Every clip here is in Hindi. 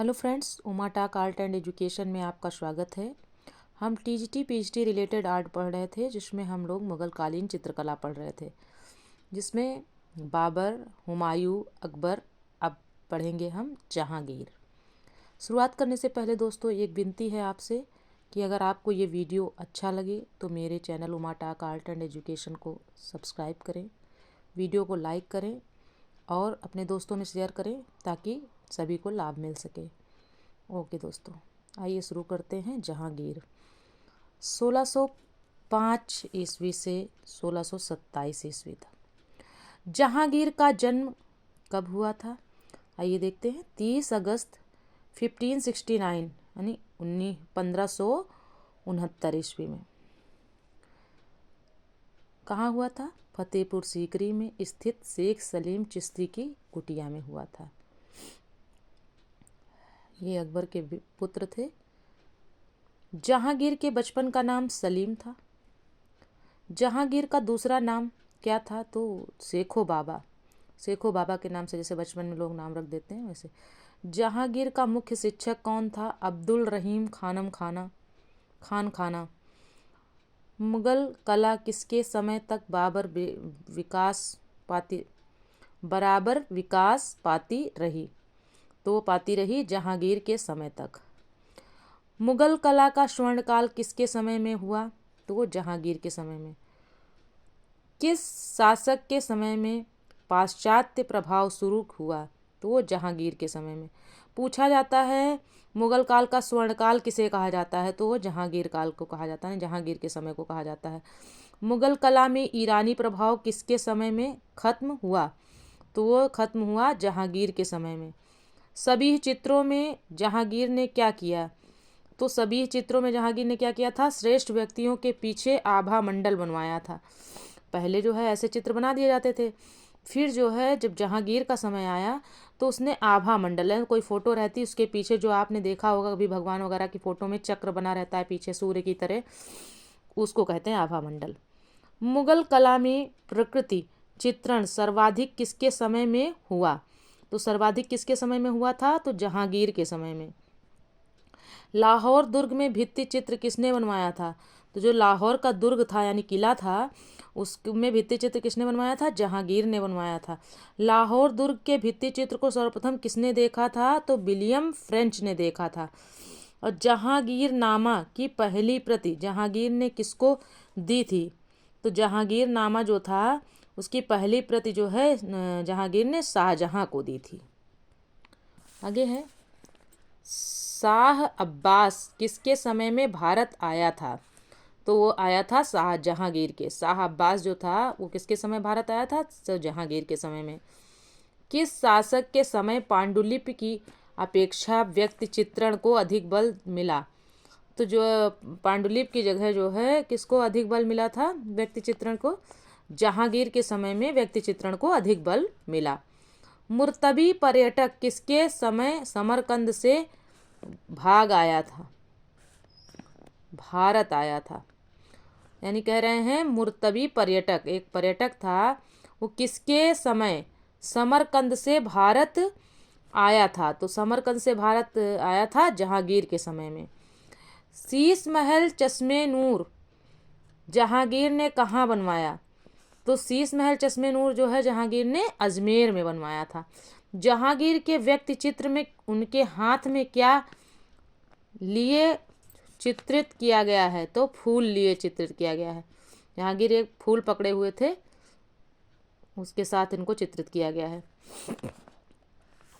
Hello friends, Uma talk art and education में आपका स्वागत है। हम टीजीटी पीएचडी रिलेटेड आर्ट पढ़ रहे थे, जिसमें हम लोग मुग़ल कालीन चित्रकला पढ़ रहे थे, जिसमें बाबर, हुमायूं, अकबर। अब पढ़ेंगे हम जहांगीर। शुरुआत करने से पहले दोस्तों एक विनती है आपसे कि अगर आपको ये वीडियो अच्छा लगे तो मेरे channel Uma talk art and education को सब्सक्राइब करें, वीडियो को लाइक करें और अपने दोस्तों में शेयर करें ताकि सभी को लाभ मिल सके। ओके दोस्तों, आइए शुरू करते हैं। जहांगीर 1605 ईस्वी से 1627 ईस्वी तक। जहांगीर का जन्म कब हुआ था? आइए देखते हैं। 30 अगस्त 1569 यानी 1569 ईस्वी में। कहाँ हुआ था? फतेहपुर सीकरी में स्थित शेख सलीम चिश्ती की कुटिया में हुआ था। ये अकबर के पुत्र थे। जहांगीर के बचपन का नाम सलीम था। जहांगीर का दूसरा नाम क्या था? तो शेखो बाबा। शेखो बाबा के नाम से जैसे बचपन में लोग नाम रख देते हैं वैसे। जहांगीर का मुख्य शिक्षक कौन था? अब्दुल रहीम खान खाना। मुगल कला किसके समय तक बराबर विकास पाती रही? तो पाती रही जहांगीर के समय तक। मुगल कला का स्वर्णकाल किसके समय में हुआ? तो वो जहांगीर के समय में। किस शासक के समय में पाश्चात्य प्रभाव शुरू हुआ? तो वो जहांगीर के समय में। पूछा जाता है मुगल काल का स्वर्णकाल किसे कहा जाता है? तो वो जहांगीर काल को कहा जाता है, जहांगीर के समय को कहा जाता है। मुगल कला में ईरानी प्रभाव किसके समय में खत्म हुआ? तो वो खत्म हुआ जहांगीर के समय में। सभी चित्रों में जहांगीर ने क्या किया? तो सभी चित्रों में जहांगीर ने क्या किया था? श्रेष्ठ व्यक्तियों के पीछे आभा मंडल बनवाया था। पहले जो है ऐसे चित्र बना दिए जाते थे, फिर जो है जब जहांगीर का समय आया तो उसने आभा मंडल, है कोई फोटो रहती उसके पीछे, जो आपने देखा होगा कभी भगवान वगैरह की फोटो में चक्र बना रहता है पीछे सूर्य की तरह, उसको कहते हैं आभा मंडल। मुगल कला में प्रकृति चित्रण सर्वाधिक किसके समय में हुआ? तो सर्वाधिक किसके समय में हुआ था? तो जहांगीर के समय में। लाहौर दुर्ग में भित्ति चित्र किसने बनवाया था? तो जो लाहौर का दुर्ग था यानी किला था, उसमें भित्ति चित्र किसने बनवाया था? जहांगीर ने बनवाया था। लाहौर दुर्ग के भित्ति चित्र को सर्वप्रथम किसने देखा था? तो विलियम फ्रेंच ने देखा था। और जहांगीर नामा की पहली प्रति जहांगीर ने किसको दी थी? तो जहांगीर नामा जो था उसकी पहली प्रति जो है जहांगीर ने शाहजहां को दी थी। आगे है, शाह अब्बास किसके समय में भारत आया था? तो वो आया था जहांगीर के। शाह अब्बास जो था वो किसके समय भारत आया था? तो जहांगीर के समय में। किस शासक के समय पांडुलिपि की अपेक्षा व्यक्ति चित्रण को अधिक बल मिला? तो जो पांडुलिपि की जगह जो है किसको अधिक बल मिला था? व्यक्ति चित्रण को। जहांगीर के समय में व्यक्ति चित्रण को अधिक बल मिला। मुर्तबी पर्यटक किसके समय समरकंद से भाग आया था? भारत आया था। यानी कह रहे हैं मुर्तबी पर्यटक, एक पर्यटक था, वो किसके समय समरकंद से भारत आया था? तो समरकंद से भारत आया था जहांगीर के समय में। शीश महल चश्मे नूर जहांगीर ने कहाँ बनवाया? तो शीश महल चश्मे नूर जो है जहांगीर ने अजमेर में बनवाया था। जहांगीर के व्यक्ति चित्र में उनके हाथ में क्या लिए चित्रित किया गया है? तो फूल लिए चित्रित किया गया है। जहांगीर एक फूल पकड़े हुए थे, उसके साथ इनको चित्रित किया गया है।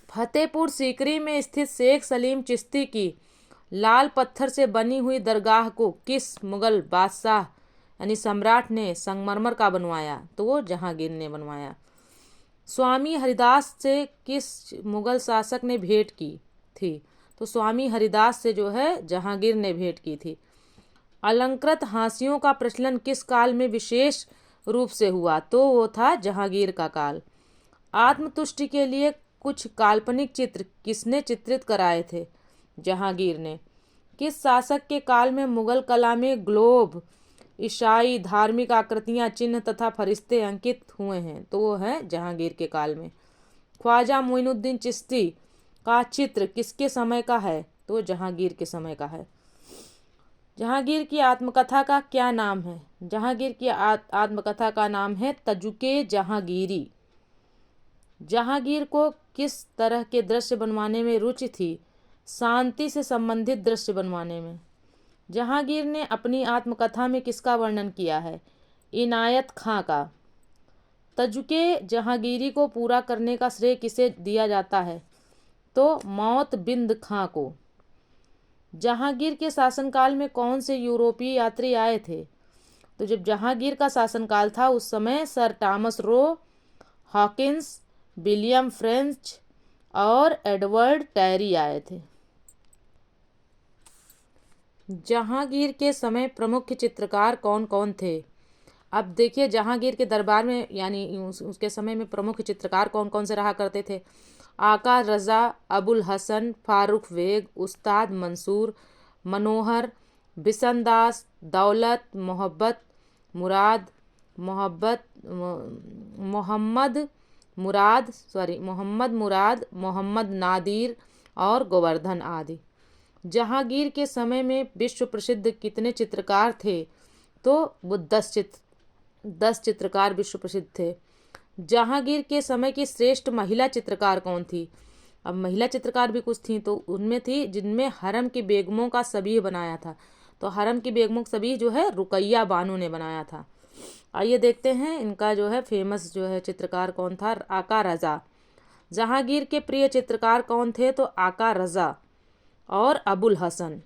फतेहपुर सीकरी में स्थित शेख सलीम चिश्ती की लाल पत्थर से बनी हुई दरगाह को किस मुगल बादशाह यानी सम्राट ने संगमरमर का बनवाया? तो वो जहांगीर ने बनवाया। स्वामी हरिदास से किस मुगल शासक ने भेंट की थी? तो स्वामी हरिदास से जो है जहांगीर ने भेंट की थी। अलंकृत हांसियों का प्रचलन किस काल में विशेष रूप से हुआ? तो वो था जहांगीर का काल। आत्मतुष्टि के लिए कुछ काल्पनिक चित्र किसने चित्रित कराए थे? जहांगीर ने। किस शासक के काल में मुगल कला में ग्लोब, ईसाई धार्मिक आकृतियां, चिन्ह तथा फरिश्ते अंकित हुए हैं? तो वो है जहांगीर के काल में। ख्वाजा मोइनुद्दीन चिश्ती का चित्र किसके समय का है? तो जहांगीर के समय का है। जहांगीर की आत्मकथा का क्या नाम है? जहांगीर की आत्मकथा का नाम है तजुके जहांगीरी। जहांगीर को किस तरह के दृश्य बनवाने में रुचि थी? शांति से संबंधित दृश्य बनवाने में। जहांगीर ने अपनी आत्मकथा में किसका वर्णन किया है? इनायत खां का। तजुके जहांगीरी को पूरा करने का श्रेय किसे दिया जाता है? तो मौत बिंद खां को। जहांगीर के शासनकाल में कौन से यूरोपीय यात्री आए थे? तो जब जहांगीर का शासनकाल था उस समय sir Thomas Roe, Hawkins, William French और एडवर्ड टैरी आए थे। जहांगीर के समय प्रमुख चित्रकार कौन कौन थे? अब देखिए जहांगीर के दरबार में यानी उसके समय में प्रमुख चित्रकार कौन कौन से रहा करते थे? आका रज़ा, अबुल हसन, फारूक बेग, उस्ताद मंसूर, मनोहर, बिसनदास, दौलत, मोहब्बत मुराद, मोहम्मद मुराद, मोहम्मद नादिर और गोवर्धन आदि। जहांगीर के समय में विश्व प्रसिद्ध कितने चित्रकार थे? तो वो 10 चित्रकार विश्व प्रसिद्ध थे। जहांगीर के समय की श्रेष्ठ महिला चित्रकार कौन थी? अब महिला चित्रकार भी कुछ थी, तो उनमें थी जिनमें हरम की बेगमों का सबीह बनाया था। तो हरम की बेगमों का सबीह जो है रुकैया बानो ने बनाया था। आइए देखते हैं इनका जो है फेमस जो है चित्रकार कौन था? आका रज़ा। जहांगीर के प्रिय चित्रकार कौन थे? तो आका रज़ा और अबुल हसन।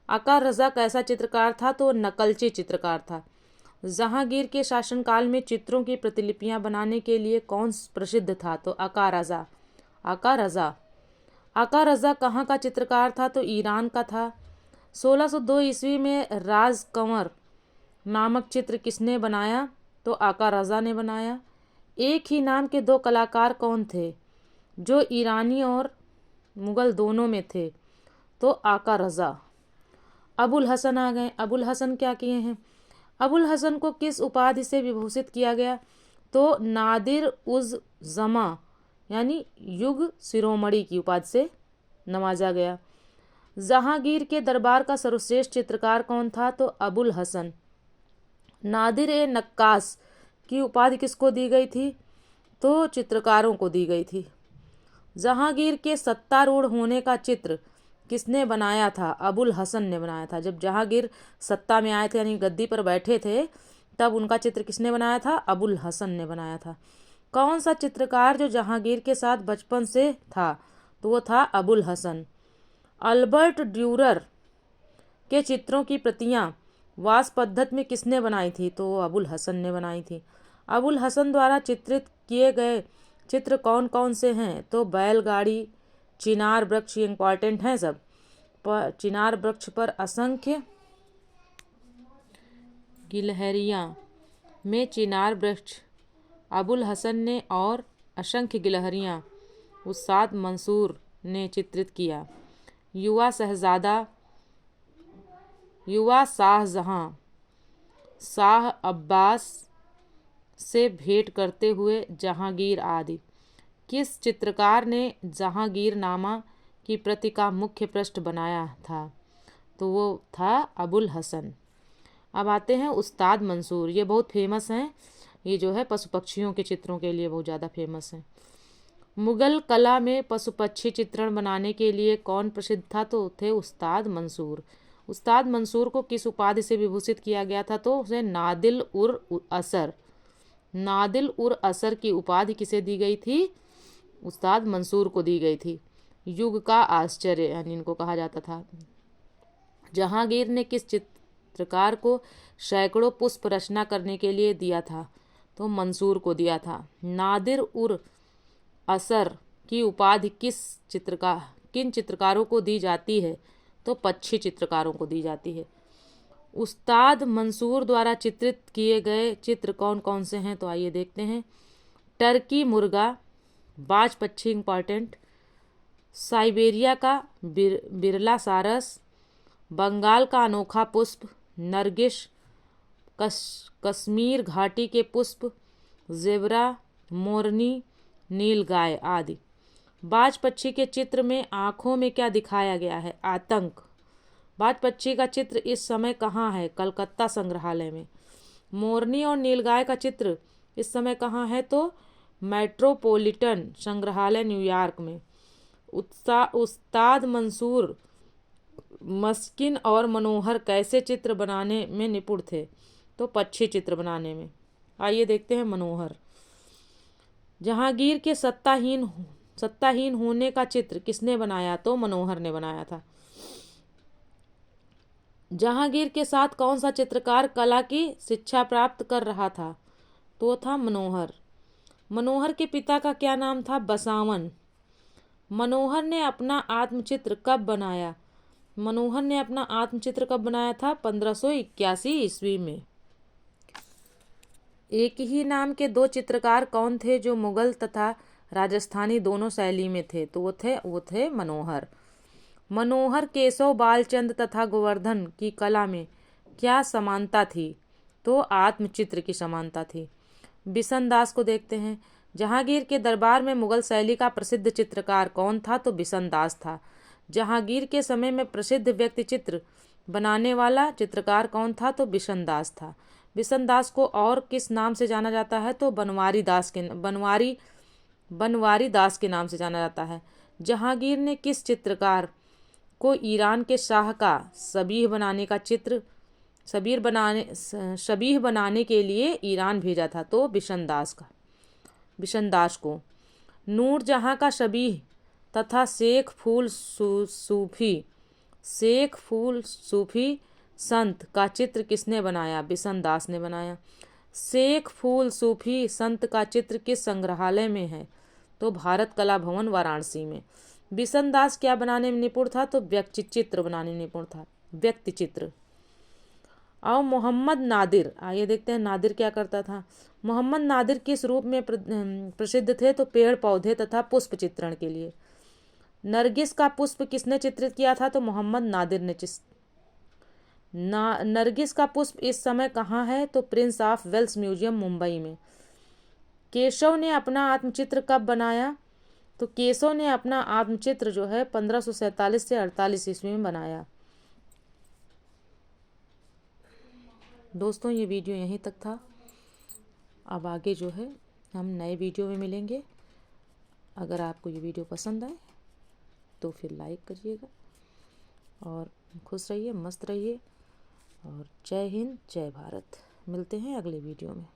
आका रज़ा कैसा चित्रकार था? तो नकलची चित्रकार था। जहांगीर के शासनकाल में चित्रों की प्रतिलिपियां बनाने के लिए कौन प्रसिद्ध था? तो आका रज़ा। आका रज़ा कहाँ का चित्रकार था? तो ईरान का था। 1602 ईस्वी में राज कंवर नामक चित्र किसने बनाया? तो आका रज़ा ने बनाया। एक ही नाम के 2 कलाकार कौन थे जो ईरानी और मुगल दोनों में थे? तो आका रज़ा। अबुल हसन आ गए। अबुल हसन क्या किए हैं? अबुल हसन को किस उपाधि से विभूषित किया गया? तो नादिर उज़ ज़मा यानी युग शिरोमणि की उपाधि से नवाजा गया। जहांगीर के दरबार का सर्वश्रेष्ठ चित्रकार कौन था? तो अबुल हसन। नादिर ए नक्कास की उपाधि किसको दी गई थी? तो चित्रकारों को दी गई थी। जहांगीर के सत्तारूढ़ होने का चित्र किसने बनाया था? अबुल हसन ने बनाया था। जब जहांगीर सत्ता में आए थे यानी गद्दी पर बैठे थे तब उनका चित्र किसने बनाया था? अबुल हसन ने बनाया था। कौन सा चित्रकार जो जहांगीर के साथ बचपन से था? तो वो था अबुल हसन। अल्बर्ट ड्यूरर के चित्रों की प्रतियां वास पद्धति में किसने बनाई थी? तो अबुल हसन ने बनाई थी। अबुल हसन द्वारा चित्रित किए गए चित्र कौन कौन से हैं? तो बैलगाड़ी, चिनार वृक्ष, ये इंपॉर्टेंट हैं सब। चिनार वृक्ष पर असंख्य गिलहरियां में चिनार वृक्ष अबुल हसन ने और असंख्य गिलहरियां उस्ताद मंसूर ने चित्रित किया। युवा शाहजहां शाह अब्बास से भेंट करते हुए जहांगीर आदि। किस चित्रकार ने जहांगीरनामा की प्रति का मुख्य पृष्ठ बनाया था? तो वो था अबुल हसन। अब आते हैं उस्ताद मंसूर। ये बहुत फेमस हैं। ये जो है पशु पक्षियों के चित्रों के लिए बहुत ज़्यादा फेमस हैं। मुगल कला में पशु पक्षी चित्रण बनाने के लिए कौन प्रसिद्ध था? तो थे उस्ताद मंसूर। उस्ताद मंसूर को किस उपाधि से विभूषित किया गया था? तो उसे नादिल उर असर की उपाधि किसे दी गई थी? उस्ताद मंसूर को दी गई थी। युग का आश्चर्य यानी इनको कहा जाता था। जहांगीर ने किस चित्रकार को सैकड़ों पुष्प रचना करने के लिए दिया था? तो मंसूर को दिया था। नादिर उर असर की उपाधि किन चित्रकारों को दी जाती है? तो पक्षी चित्रकारों को दी जाती है। उस्ताद मंसूर द्वारा चित्रित किए गए चित्र कौन कौन से हैं? तो आइए देखते हैं। टर्की मुर्गा, बाज पक्षी इंपॉर्टेंट, साइबेरिया का बिरला सारस, बंगाल का अनोखा पुष्प, नरगिस, कश्मीर घाटी के पुष्प, जेबरा, मोरनी, नीलगाय आदि। बाज पक्षी के चित्र में आँखों में क्या दिखाया गया है? आतंक। बाज पक्षी का चित्र इस समय कहाँ है? कलकत्ता संग्रहालय में। मोरनी और नीलगाय का चित्र इस समय कहाँ है? तो मेट्रोपॉलिटन संग्रहालय न्यूयॉर्क में। उस्ताद मंसूर मस्किन और मनोहर कैसे चित्र बनाने में निपुण थे? तो पक्षी चित्र बनाने में। आइए देखते हैं मनोहर। जहांगीर के सत्ताहीन होने का चित्र किसने बनाया? तो मनोहर ने बनाया था। जहांगीर के साथ कौन सा चित्रकार कला की शिक्षा प्राप्त कर रहा था? तो था मनोहर। मनोहर के पिता का क्या नाम था? बसावन। मनोहर ने अपना आत्मचित्र कब बनाया? मनोहर ने अपना आत्मचित्र कब बनाया था? 1581 ईस्वी में। एक ही नाम के दो चित्रकार कौन थे जो मुगल तथा राजस्थानी दोनों शैली में थे? तो वो थे मनोहर। मनोहर, केशव, बालचंद तथा गोवर्धन की कला में क्या समानता थी? तो आत्मचित्र की समानता थी। बिशन दास को देखते हैं। जहांगीर के दरबार में मुगल शैली का प्रसिद्ध चित्रकार कौन था? तो बिशन दास था। जहांगीर के समय में प्रसिद्ध व्यक्ति चित्र बनाने वाला चित्रकार कौन था? तो बिशन दास था। बिशन दास को और किस नाम से जाना जाता है? तो बनवारी दास के नाम से जाना जाता है। जहांगीर ने किस चित्रकार को ईरान के शाह का शबीह बनाने के लिए ईरान भेजा था? तो बिशन दास को। नूरजहां का शबीह तथा शेख फूल सूफी संत का चित्र किसने बनाया? बिशन दास ने बनाया। शेख फूल सूफी संत का चित्र किस संग्रहालय में है? तो भारत कला भवन वाराणसी में। बिशन दास क्या बनाने में निपुण था? तो व्यक्ति चित्र बनाने में निपुण था। व्यक्ति चित्र। और मोहम्मद नादिर, आइए देखते हैं नादिर क्या करता था। मोहम्मद नादिर किस रूप में प्रसिद्ध थे? तो पेड़ पौधे तथा पुष्प चित्रण के लिए। नरगिस का पुष्प किसने चित्रित किया था? तो मोहम्मद नादिर ने। नरगिस का पुष्प इस समय कहाँ है? तो Prince of Wales Museum Mumbai में। केशव ने अपना आत्मचित्र कब बनाया? तो केशव ने अपना आत्मचित्र जो है 1547 से 48 ईस्वी में बनाया। दोस्तों, ये वीडियो यहीं तक था। अब आगे जो है हम नए वीडियो में मिलेंगे। अगर आपको ये वीडियो पसंद आए तो फिर लाइक करिएगा और खुश रहिए, मस्त रहिए और जय हिंद, जय भारत। मिलते हैं अगले वीडियो में।